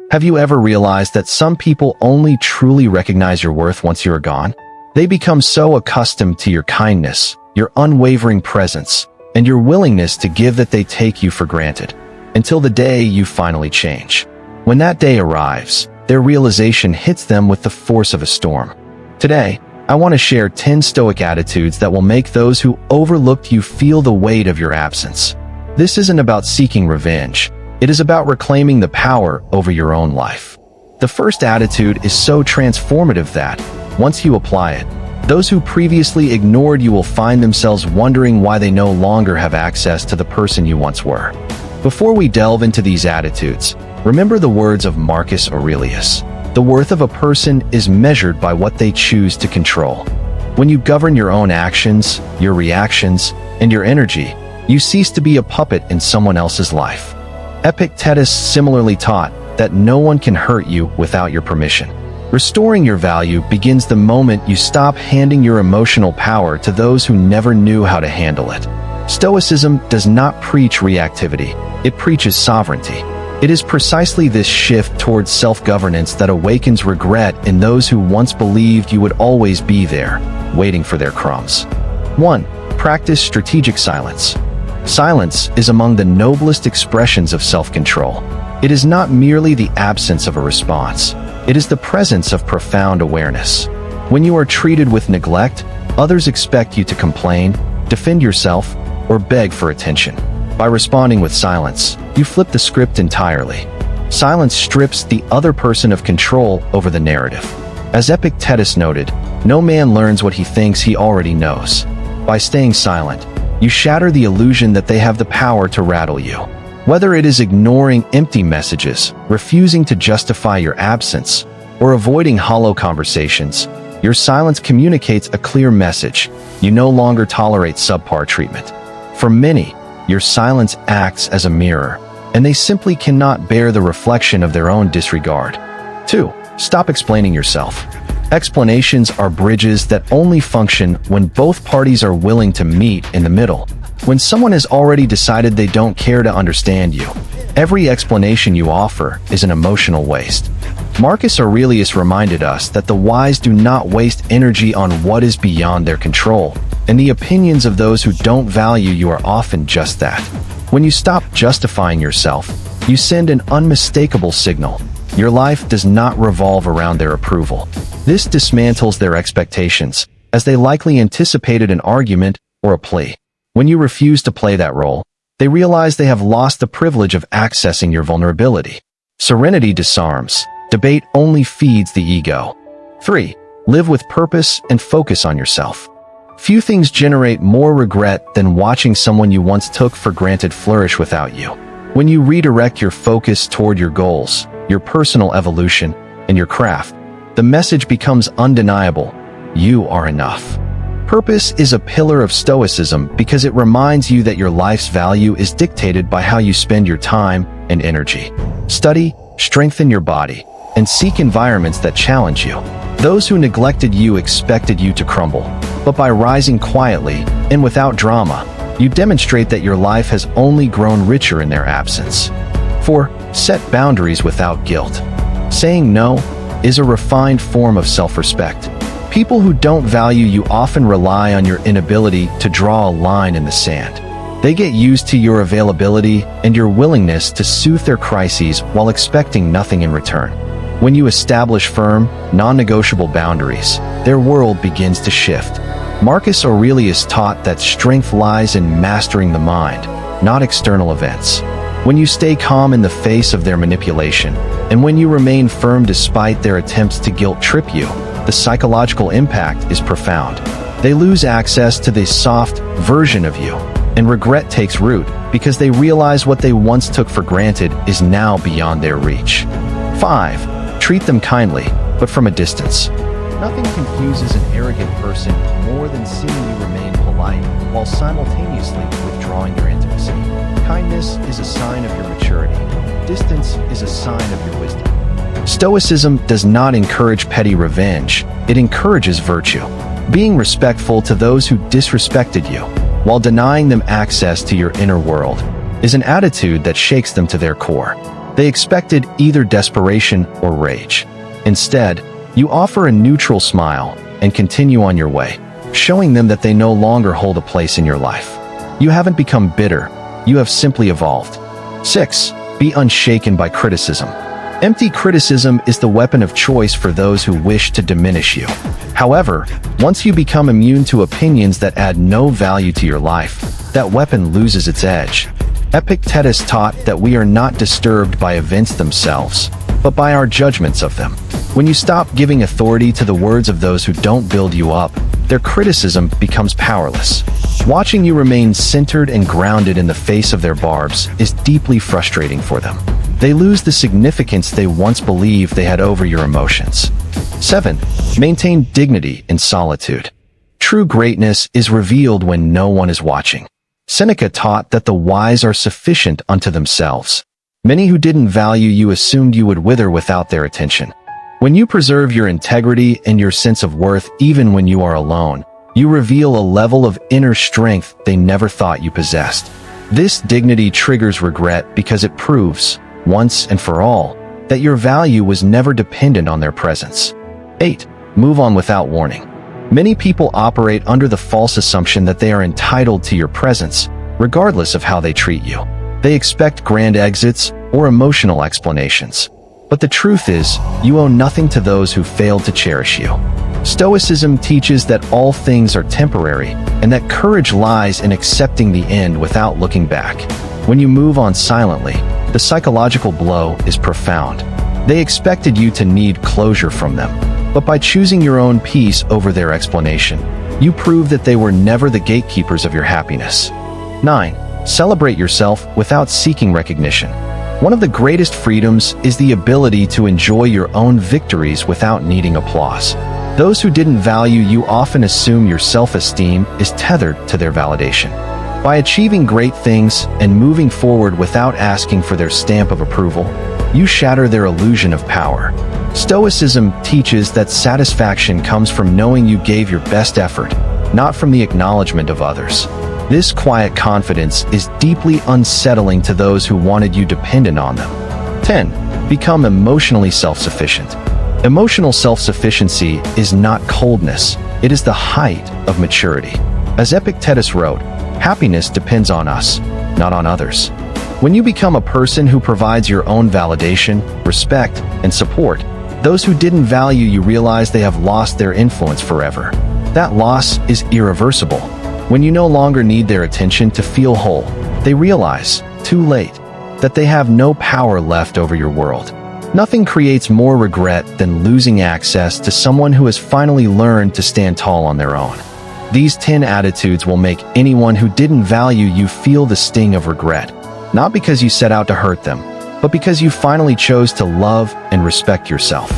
Have you ever realized that some people only truly recognize your worth once you are gone? They become so accustomed to your kindness, your unwavering presence, and your willingness to give that they take you for granted, until the day you finally change. When that day arrives, their realization hits them with the force of a storm. Today, I want to share 10 Stoic attitudes that will make those who overlooked you feel the weight of your absence. This isn't about seeking revenge. It is about reclaiming the power over your own life. The first attitude is so transformative that, once you apply it, those who previously ignored you will find themselves wondering why they no longer have access to the person you once were. Before we delve into these attitudes, remember the words of Marcus Aurelius. The worth of a person is measured by what they choose to control. When you govern your own actions, your reactions, and your energy, you cease to be a puppet in someone else's life. Epictetus similarly taught that no one can hurt you without your permission. Restoring your value begins the moment you stop handing your emotional power to those who never knew how to handle it. Stoicism does not preach reactivity, it preaches sovereignty. It is precisely this shift towards self-governance that awakens regret in those who once believed you would always be there, waiting for their crumbs. 1. Practice strategic silence. Silence is among the noblest expressions of self-control. It is not merely the absence of a response. It is the presence of profound awareness. When you are treated with neglect, others expect you to complain, defend yourself, or beg for attention. By responding with silence, you flip the script entirely. Silence strips the other person of control over the narrative. As Epictetus noted, no man learns what he thinks he already knows. By staying silent, you shatter the illusion that they have the power to rattle you. Whether it is ignoring empty messages, refusing to justify your absence, or avoiding hollow conversations, your silence communicates a clear message. You no longer tolerate subpar treatment. For many, your silence acts as a mirror, and they simply cannot bear the reflection of their own disregard. 2. Stop explaining yourself. Explanations are bridges that only function when both parties are willing to meet in the middle. When someone has already decided they don't care to understand you, every explanation you offer is an emotional waste. Marcus Aurelius reminded us that the wise do not waste energy on what is beyond their control, and the opinions of those who don't value you are often just that. When you stop justifying yourself, you send an unmistakable signal. Your life does not revolve around their approval. This dismantles their expectations, as they likely anticipated an argument or a plea. When you refuse to play that role, they realize they have lost the privilege of accessing your vulnerability. Serenity disarms. Debate only feeds the ego. 3. Live with purpose and focus on yourself. Few things generate more regret than watching someone you once took for granted flourish without you. When you redirect your focus toward your goals, your personal evolution, and your craft, the message becomes undeniable. You are enough. Purpose is a pillar of Stoicism because it reminds you that your life's value is dictated by how you spend your time and energy. Study, strengthen your body, and seek environments that challenge you. Those who neglected you expected you to crumble, but by rising quietly and without drama, you demonstrate that your life has only grown richer in their absence. 4. Set boundaries without guilt. Saying no is a refined form of self-respect. People who don't value you often rely on your inability to draw a line in the sand. They get used to your availability and your willingness to soothe their crises while expecting nothing in return. When you establish firm, non-negotiable boundaries, their world begins to shift. Marcus Aurelius taught that strength lies in mastering the mind, not external events. When you stay calm in the face of their manipulation, and when you remain firm despite their attempts to guilt-trip you, the psychological impact is profound. They lose access to the soft version of you, and regret takes root because they realize what they once took for granted is now beyond their reach. 5. Treat them kindly, but from a distance. Nothing confuses an arrogant person more than seeing you remain polite while simultaneously withdrawing your intimacy. Kindness is a sign of your maturity. Distance is a sign of your wisdom. Stoicism does not encourage petty revenge, it encourages virtue. Being respectful to those who disrespected you, while denying them access to your inner world, is an attitude that shakes them to their core. They expected either desperation or rage. Instead, you offer a neutral smile and continue on your way, showing them that they no longer hold a place in your life. You haven't become bitter, you have simply evolved. 6. Be unshaken by criticism. Empty criticism is the weapon of choice for those who wish to diminish you. However, once you become immune to opinions that add no value to your life, that weapon loses its edge. Epictetus taught that we are not disturbed by events themselves, but by our judgments of them. When you stop giving authority to the words of those who don't build you up, their criticism becomes powerless. Watching you remain centered and grounded in the face of their barbs is deeply frustrating for them. They lose the significance they once believed they had over your emotions. 7. Maintain dignity in solitude. True greatness is revealed when no one is watching. Seneca taught that the wise are sufficient unto themselves. Many who didn't value you assumed you would wither without their attention. When you preserve your integrity and your sense of worth even when you are alone, you reveal a level of inner strength they never thought you possessed. This dignity triggers regret because it proves, once and for all, that your value was never dependent on their presence. 8. Move on without warning. Many people operate under the false assumption that they are entitled to your presence, regardless of how they treat you. They expect grand exits or emotional explanations. But the truth is, you owe nothing to those who failed to cherish you. Stoicism teaches that all things are temporary, and that courage lies in accepting the end without looking back. When you move on silently, the psychological blow is profound. They expected you to need closure from them, but by choosing your own peace over their explanation, you prove that they were never the gatekeepers of your happiness. 9. Celebrate yourself without seeking recognition. One of the greatest freedoms is the ability to enjoy your own victories without needing applause. Those who didn't value you often assume your self-esteem is tethered to their validation. By achieving great things and moving forward without asking for their stamp of approval, you shatter their illusion of power. Stoicism teaches that satisfaction comes from knowing you gave your best effort, not from the acknowledgement of others. This quiet confidence is deeply unsettling to those who wanted you dependent on them. 10. Become emotionally self-sufficient. Emotional self-sufficiency is not coldness, it is the height of maturity. As Epictetus wrote, happiness depends on us, not on others. When you become a person who provides your own validation, respect, and support, those who didn't value you realize they have lost their influence forever. That loss is irreversible. When you no longer need their attention to feel whole, they realize, too late, that they have no power left over your world. Nothing creates more regret than losing access to someone who has finally learned to stand tall on their own. These 10 attitudes will make anyone who didn't value you feel the sting of regret, not because you set out to hurt them, but because you finally chose to love and respect yourself.